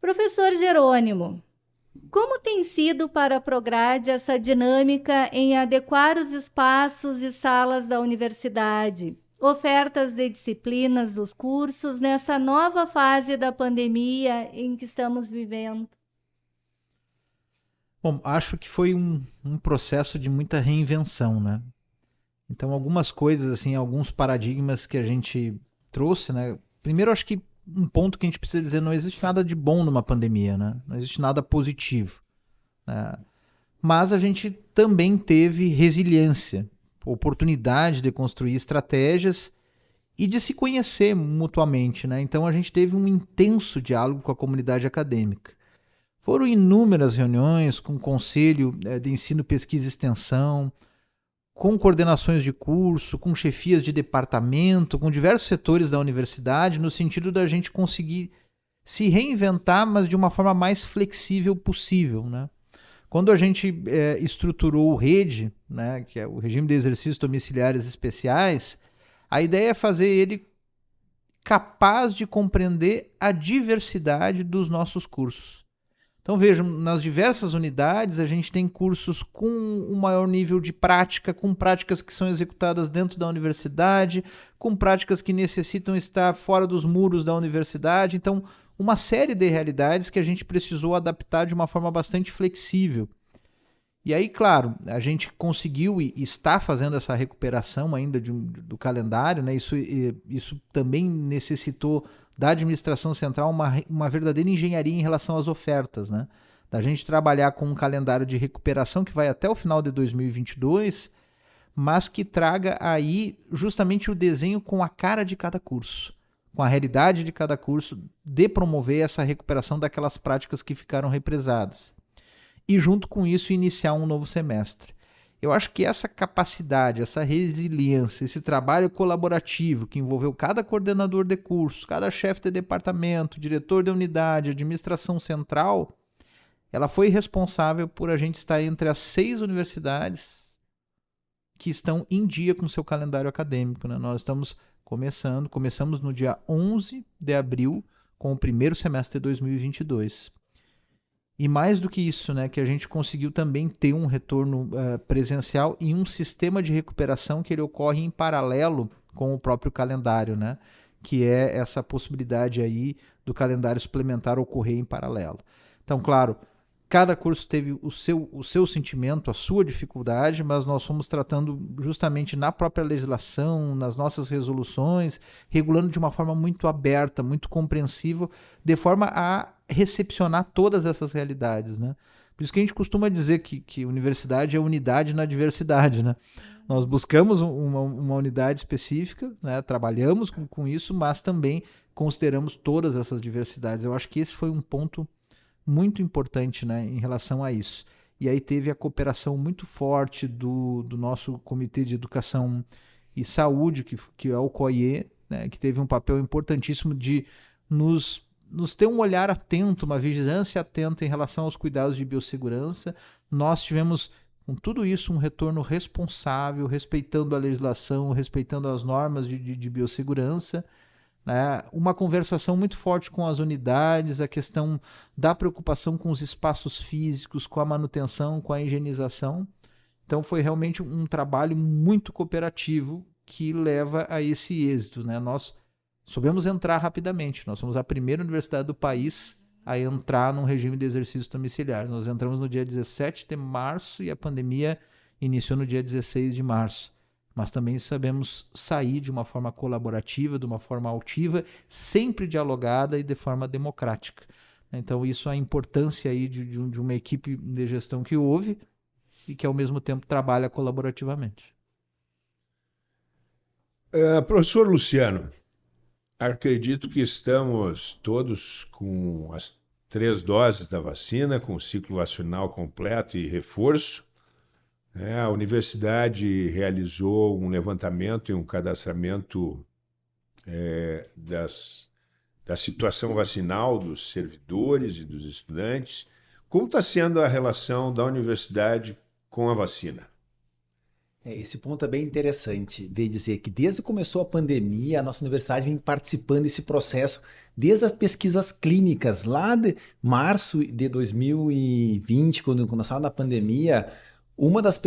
Professor Jerônimo, como tem sido para a Prograde essa dinâmica em adequar os espaços e salas da universidade, ofertas de disciplinas dos cursos nessa nova fase da pandemia em que estamos vivendo? Bom, acho que foi um processo de muita reinvenção, né? Então, algumas coisas, assim, alguns paradigmas que a gente trouxe, né? Primeiro, acho que um ponto que a gente precisa dizer, não existe nada de bom numa pandemia, né? Não existe nada positivo, né? Mas a gente também teve resiliência, oportunidade de construir estratégias e de se conhecer mutuamente, né? Então, a gente teve um intenso diálogo com a comunidade acadêmica. Foram inúmeras reuniões com o Conselho de Ensino, Pesquisa e Extensão, com coordenações de curso, com chefias de departamento, com diversos setores da universidade, no sentido da gente conseguir se reinventar, mas de uma forma mais flexível possível, né? Quando a gente estruturou o REDE, né, que é o Regime de Exercícios Domiciliares Especiais, a ideia é fazer ele capaz de compreender a diversidade dos nossos cursos. Então vejam, nas diversas unidades a gente tem cursos com um maior nível de prática, com práticas que são executadas dentro da universidade, com práticas que necessitam estar fora dos muros da universidade. Então, uma série de realidades que a gente precisou adaptar de uma forma bastante flexível. E aí, claro, a gente conseguiu e está fazendo essa recuperação ainda do calendário, né? Isso também necessitou da administração central uma verdadeira engenharia em relação às ofertas, né? Da gente trabalhar com um calendário de recuperação que vai até o final de 2022, mas que traga aí justamente o desenho com a cara de cada curso, com a realidade de cada curso, de promover essa recuperação daquelas práticas que ficaram represadas. E junto com isso iniciar um novo semestre. Eu acho que essa capacidade, essa resiliência, esse trabalho colaborativo que envolveu cada coordenador de curso, cada chefe de departamento, diretor de unidade, administração central, ela foi responsável por a gente estar entre as 6 universidades que estão em dia com seu calendário acadêmico, né? Nós estamos começamos no dia 11 de abril com o primeiro semestre de 2022. E mais do que isso, né, que a gente conseguiu também ter um retorno presencial e um sistema de recuperação que ele ocorre em paralelo com o próprio calendário, né, que é essa possibilidade aí do calendário suplementar ocorrer em paralelo. Então, claro, cada curso teve o seu sentimento, a sua dificuldade, mas nós fomos tratando justamente na própria legislação, nas nossas resoluções, regulando de uma forma muito aberta, muito compreensiva, de forma a recepcionar todas essas realidades, né? Por isso que a gente costuma dizer que universidade é unidade na diversidade, né? Nós buscamos uma unidade específica, né? Trabalhamos com isso, mas também consideramos todas essas diversidades. Eu acho que esse foi um ponto muito importante, né, em relação a isso. E aí teve a cooperação muito forte do nosso Comitê de Educação e Saúde, que é o COIE, né, que teve um papel importantíssimo de nos ter um olhar atento, uma vigilância atenta em relação aos cuidados de biossegurança. Nós tivemos, com tudo isso, um retorno responsável, respeitando a legislação, respeitando as normas de biossegurança, né? Uma conversação muito forte com as unidades, a questão da preocupação com os espaços físicos, com a manutenção, com a higienização. Então foi realmente um trabalho muito cooperativo que leva a esse êxito, né? Nós soubemos entrar rapidamente, nós somos a primeira universidade do país a entrar num regime de exercícios domiciliares. Nós entramos no dia 17 de março e a pandemia iniciou no dia 16 de março. Mas também sabemos sair de uma forma colaborativa, de uma forma altiva, sempre dialogada e de forma democrática. Então isso é a importância aí de uma equipe de gestão que houve e que ao mesmo tempo trabalha colaborativamente. Professor Luciano, acredito que estamos todos com as 3 doses da vacina, com o ciclo vacinal completo e reforço. A universidade realizou um levantamento e um cadastramento da situação vacinal dos servidores e dos estudantes. Como está sendo a relação da universidade com a vacina? Esse ponto é bem interessante, de dizer que desde que começou a pandemia, a nossa universidade vem participando desse processo, desde as pesquisas clínicas, lá de março de 2020, quando nós estávamos na pandemia, uma das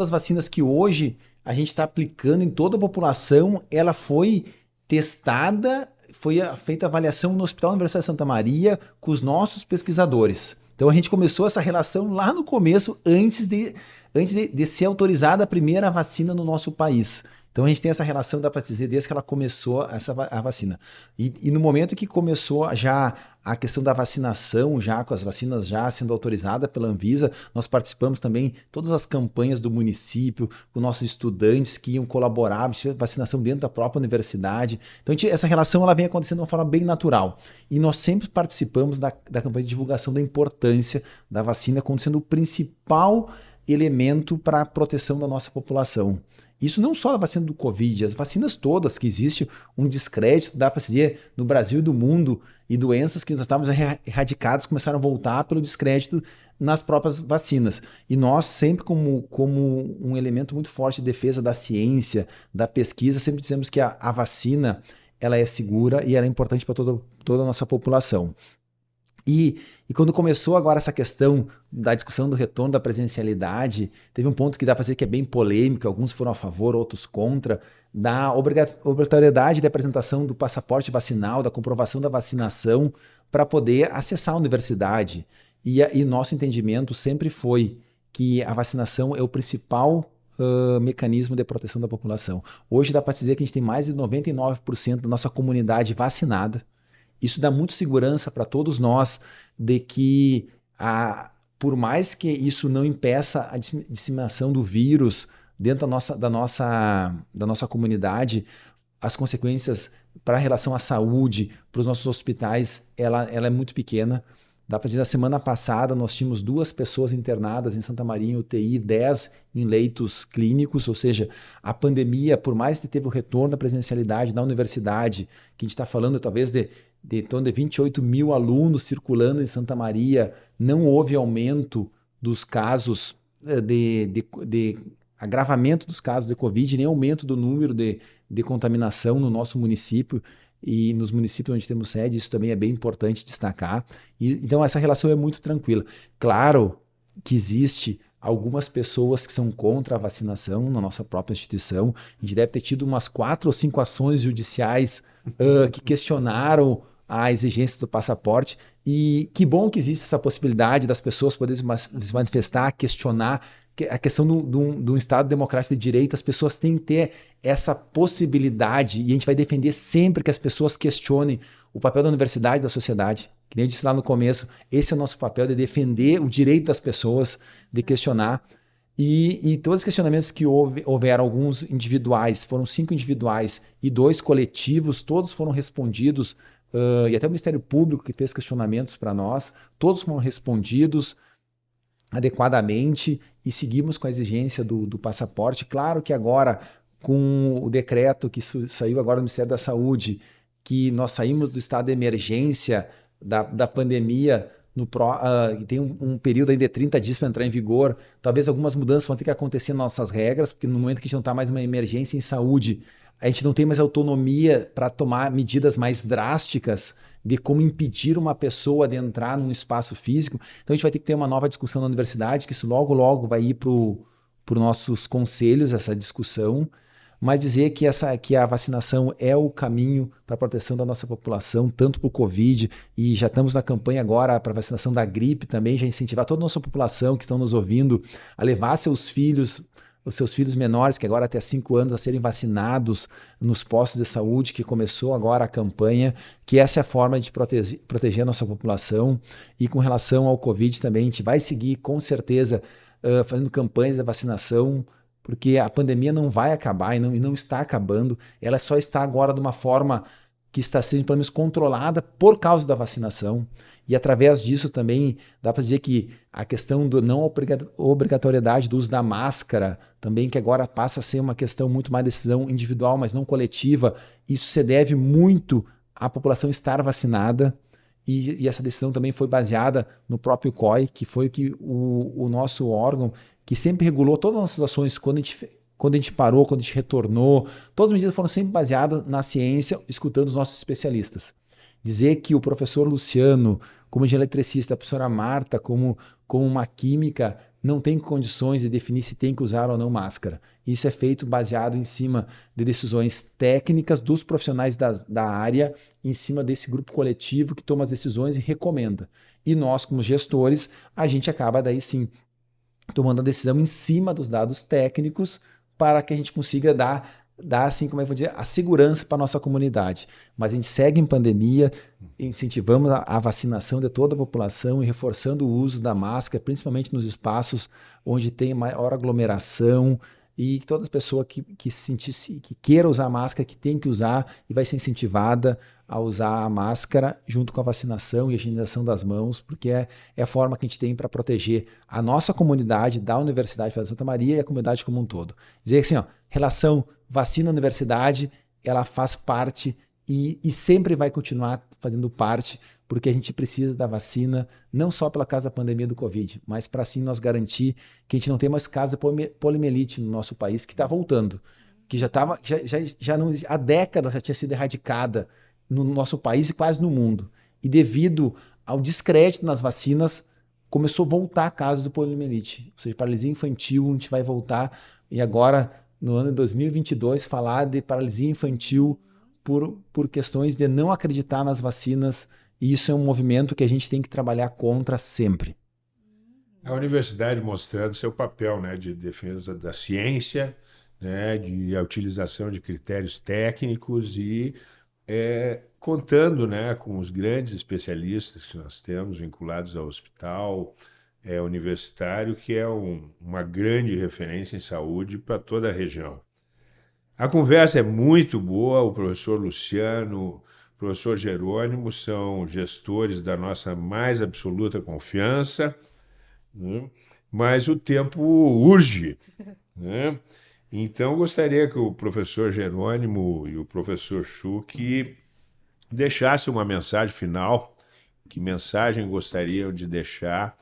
vacinas que hoje a gente está aplicando em toda a população, ela foi testada, foi feita a avaliação no Hospital Universitário de Santa Maria com os nossos pesquisadores. Então a gente começou essa relação lá no começo, antes de ser autorizada a primeira vacina no nosso país. Então a gente tem essa relação, dá para dizer, desde que ela começou a vacina. E no momento que começou já a questão da vacinação, já com as vacinas já sendo autorizadas pela Anvisa, nós participamos também todas as campanhas do município, com nossos estudantes que iam colaborar, vacinação dentro da própria universidade. Então essa relação ela vem acontecendo de uma forma bem natural. E nós sempre participamos da campanha de divulgação da importância da vacina como sendo o principal elemento para a proteção da nossa população. Isso não só a vacina do Covid, as vacinas todas que existe um descrédito, dá para se dizer, no Brasil e do mundo, e doenças que nós estávamos erradicadas começaram a voltar pelo descrédito nas próprias vacinas. E nós sempre como um elemento muito forte de defesa da ciência, da pesquisa, sempre dizemos que a vacina ela é segura e ela é importante para toda a nossa população. E quando começou agora essa questão da discussão do retorno da presencialidade, teve um ponto que dá para dizer que é bem polêmico, alguns foram a favor, outros contra, da obrigatoriedade da apresentação do passaporte vacinal, da comprovação da vacinação para poder acessar a universidade. E nosso entendimento sempre foi que a vacinação é o principal mecanismo de proteção da população. Hoje dá para dizer que a gente tem mais de 99% da nossa comunidade vacinada. Isso dá muita segurança para todos nós de que, por mais que isso não impeça a disseminação do vírus dentro da nossa comunidade, as consequências para a relação à saúde, para os nossos hospitais, ela é muito pequena. Dá para dizer, na semana passada nós tínhamos 2 pessoas internadas em Santa Maria em UTI, 10 em leitos clínicos, ou seja, a pandemia, por mais que teve o retorno da presencialidade na universidade, que a gente está falando talvez de torno de 28 mil alunos circulando em Santa Maria, não houve aumento dos casos de agravamento dos casos de Covid, nem aumento do número de contaminação no nosso município e nos municípios onde temos sede, isso também é bem importante destacar. Então essa relação é muito tranquila. Claro que existe algumas pessoas que são contra a vacinação na nossa própria instituição. A gente deve ter tido umas 4 ou 5 ações judiciais que questionaram a exigência do passaporte, e que bom que existe essa possibilidade das pessoas poderem se manifestar, questionar a questão de um Estado democrático de direito. As pessoas têm que ter essa possibilidade, e a gente vai defender sempre que as pessoas questionem o papel da universidade e da sociedade. Que nem eu disse lá no começo, esse é o nosso papel, de defender o direito das pessoas, de questionar. E todos os questionamentos que houveram, alguns individuais, foram 5 individuais e 2 coletivos, todos foram respondidos, e até o Ministério Público que fez questionamentos para nós, todos foram respondidos adequadamente e seguimos com a exigência do passaporte. Claro que agora, com o decreto que saiu agora do Ministério da Saúde, que nós saímos do estado de emergência da pandemia, tem um período aí de 30 dias para entrar em vigor, talvez algumas mudanças vão ter que acontecer nas nossas regras, porque no momento que a gente não está mais numa emergência em saúde, a gente não tem mais autonomia para tomar medidas mais drásticas de como impedir uma pessoa de entrar num espaço físico. Então a gente vai ter que ter uma nova discussão na universidade, que isso logo vai ir para os nossos conselhos, essa discussão, mas dizer que a vacinação é o caminho para a proteção da nossa população, tanto para o Covid, e já estamos na campanha agora para a vacinação da gripe também, já incentivar toda a nossa população que estão nos ouvindo a levar os seus filhos menores, que agora até 5 anos, a serem vacinados nos postos de saúde, que começou agora a campanha, que essa é a forma de proteger a nossa população. E com relação ao Covid também, a gente vai seguir com certeza fazendo campanhas de vacinação porque a pandemia não vai acabar e não está acabando, ela só está agora de uma forma que está sendo, pelo menos, controlada por causa da vacinação. E através disso também dá para dizer que a questão do não obrigatoriedade do uso da máscara, também que agora passa a ser uma questão muito mais decisão individual, mas não coletiva, isso se deve muito à população estar vacinada. E essa decisão também foi baseada no próprio COI, que foi o nosso órgão que sempre regulou todas as nossas ações quando a gente parou, quando a gente retornou. Todas as medidas foram sempre baseadas na ciência, escutando os nossos especialistas. Dizer que o professor Luciano, como de eletricista, a professora Marta, como uma química, não tem condições de definir se tem que usar ou não máscara. Isso é feito baseado em cima de decisões técnicas dos profissionais da área, em cima desse grupo coletivo que toma as decisões e recomenda. E nós, como gestores, a gente acaba daí sim tomando a decisão em cima dos dados técnicos para que a gente consiga dar assim, como é que eu vou dizer, a segurança para a nossa comunidade. Mas a gente segue em pandemia, incentivamos a vacinação de toda a população e reforçando o uso da máscara, principalmente nos espaços onde tem maior aglomeração, e toda pessoa que queira usar máscara, que tem que usar e vai ser incentivada a usar a máscara junto com a vacinação e a higienização das mãos, porque é a forma que a gente tem para proteger a nossa comunidade da Universidade Federal de Santa Maria e a comunidade como um todo. Dizer assim, relação vacina-universidade, ela faz parte e sempre vai continuar fazendo parte, porque a gente precisa da vacina, não só pela causa da pandemia do Covid, mas para assim nós garantir que a gente não tem mais casos de poliomielite no nosso país, que está voltando, que já não, há décadas já tinha sido erradicada no nosso país e quase no mundo. E devido ao descrédito nas vacinas, começou a voltar casos de poliomielite, ou seja, paralisia infantil, a gente vai voltar, e agora, no ano de 2022, falar de paralisia infantil por questões de não acreditar nas vacinas, e isso é um movimento que a gente tem que trabalhar contra sempre. A universidade mostrando seu papel, né, de defesa da ciência, né, de a utilização de critérios técnicos e contando, né, com os grandes especialistas que nós temos vinculados ao hospital universitário, que é uma grande referência em saúde para toda a região. A conversa é muito boa, o professor Luciano, o professor Jerônimo são gestores da nossa mais absoluta confiança, né? Mas o tempo urge, né? Então, gostaria que o professor Jerônimo e o professor Schuch deixassem uma mensagem final. Que mensagem gostariam de deixar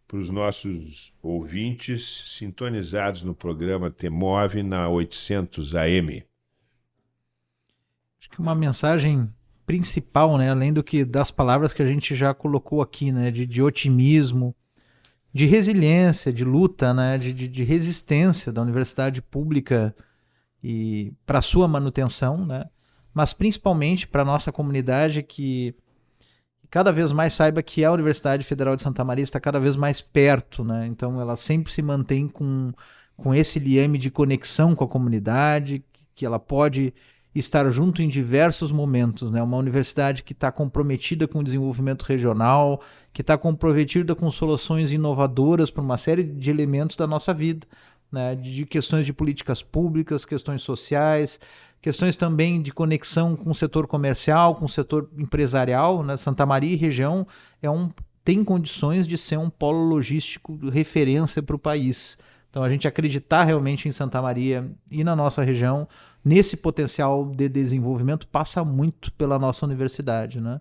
para os nossos ouvintes sintonizados no programa TEMOV na 800 AM? Acho que uma mensagem principal, né, além das palavras que a gente já colocou aqui, né, de otimismo, de resiliência, de luta, né, de resistência da universidade pública e para sua manutenção, né, mas principalmente para a nossa comunidade que cada vez mais saiba que a Universidade Federal de Santa Maria está cada vez mais perto, né? Então ela sempre se mantém com esse liame de conexão com a comunidade, que ela pode estar junto em diversos momentos, né? Uma universidade que está comprometida com o desenvolvimento regional, que está comprometida com soluções inovadoras para uma série de elementos da nossa vida, né? De questões de políticas públicas, questões sociais, questões também de conexão com o setor comercial, com o setor empresarial, né? Santa Maria e região tem condições de ser um polo logístico de referência para o país. Então a gente acreditar realmente em Santa Maria e na nossa região, nesse potencial de desenvolvimento, passa muito pela nossa universidade, né?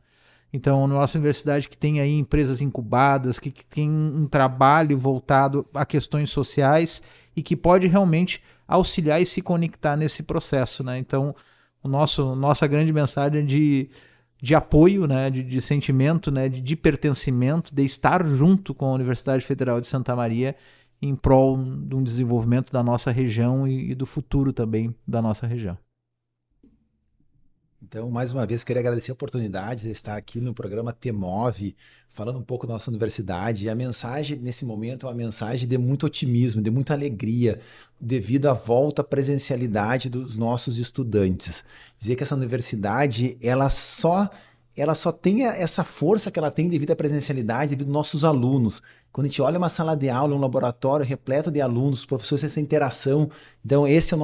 Então, a nossa universidade que tem aí empresas incubadas, que tem um trabalho voltado a questões sociais e que pode realmente auxiliar e se conectar nesse processo, né? Então, nossa grande mensagem de apoio, né? De sentimento, né? De pertencimento, de estar junto com a Universidade Federal de Santa Maria em prol de um desenvolvimento da nossa região e do futuro também da nossa região. Então, mais uma vez, queria agradecer a oportunidade de estar aqui no programa TEMOV, falando um pouco da nossa universidade. E a mensagem, nesse momento, é uma mensagem de muito otimismo, de muita alegria, devido à volta à presencialidade dos nossos estudantes. Dizer que essa universidade, ela ela só tem essa força que ela tem devido à presencialidade, devido aos nossos alunos. Quando a gente olha uma sala de aula, um laboratório repleto de alunos, professores, essa interação. Então, esse é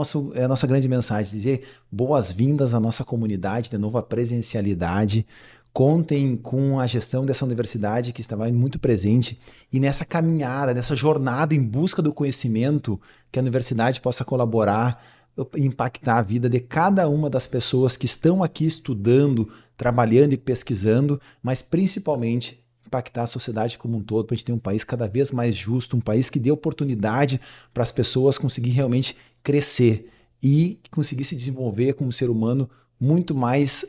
a nossa grande mensagem, dizer boas-vindas à nossa comunidade, de novo, à presencialidade. Contem com a gestão dessa universidade que estava muito presente e nessa caminhada, nessa jornada em busca do conhecimento, que a universidade possa colaborar, impactar a vida de cada uma das pessoas que estão aqui estudando, trabalhando e pesquisando, mas principalmente impactar a sociedade como um todo, para a gente ter um país cada vez mais justo, um país que dê oportunidade para as pessoas conseguirem realmente crescer e conseguir se desenvolver como ser humano muito mais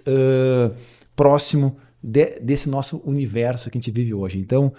próximo desse nosso universo que a gente vive hoje. Então,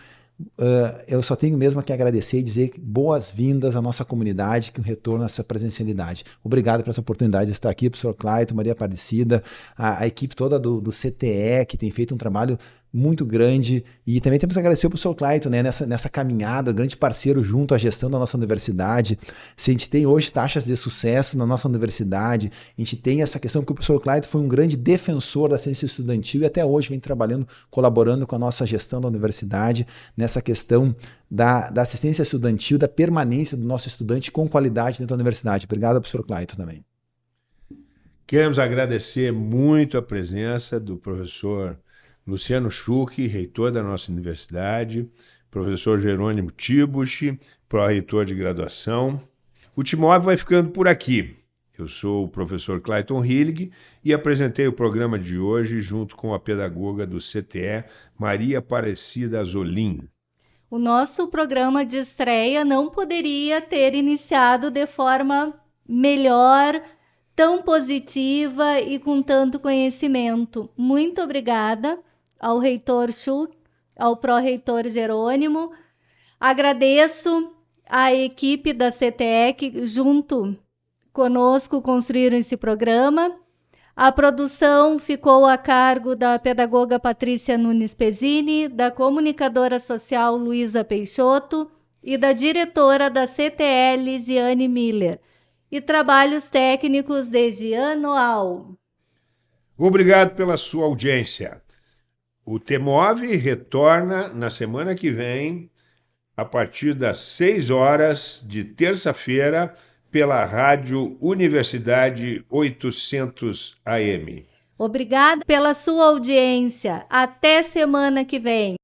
eu só tenho mesmo que agradecer e dizer boas-vindas à nossa comunidade, que um retorno a essa presencialidade. Obrigado por essa oportunidade de estar aqui, professor Clayton, Maria Aparecida, a equipe toda do CTE, que tem feito um trabalho muito grande, e também temos que agradecer ao professor Clayton, né, nessa caminhada, grande parceiro junto à gestão da nossa universidade. Se a gente tem hoje taxas de sucesso na nossa universidade, a gente tem essa questão que o professor Clayton foi um grande defensor da ciência estudantil e até hoje vem trabalhando, colaborando com a nossa gestão da universidade, nessa questão da assistência estudantil, da permanência do nosso estudante com qualidade dentro da universidade. Obrigado, professor Clayton, também. Queremos agradecer muito a presença do professor Luciano Schuch, reitor da nossa universidade, professor Jerônimo Tibuchi, pró-reitor de graduação. O Timóteo vai ficando por aqui. Eu sou o professor Clayton Hillig e apresentei o programa de hoje junto com a pedagoga do CTE, Maria Aparecida Azolim. O nosso programa de estreia não poderia ter iniciado de forma melhor, tão positiva e com tanto conhecimento. Muito obrigada ao reitor Schuch, ao pró-reitor Jerônimo. Agradeço à equipe da CTE que junto conosco construíram esse programa. A produção ficou a cargo da pedagoga Patrícia Nunes Pezzini, da comunicadora social Luísa Peixoto e da diretora da CTE, Lisiane Miller. E trabalhos técnicos de Jean Noal. Obrigado pela sua audiência. O TEMOV retorna na semana que vem, a partir das 6 horas de terça-feira, pela Rádio Universidade 800 AM. Obrigada pela sua audiência. Até semana que vem.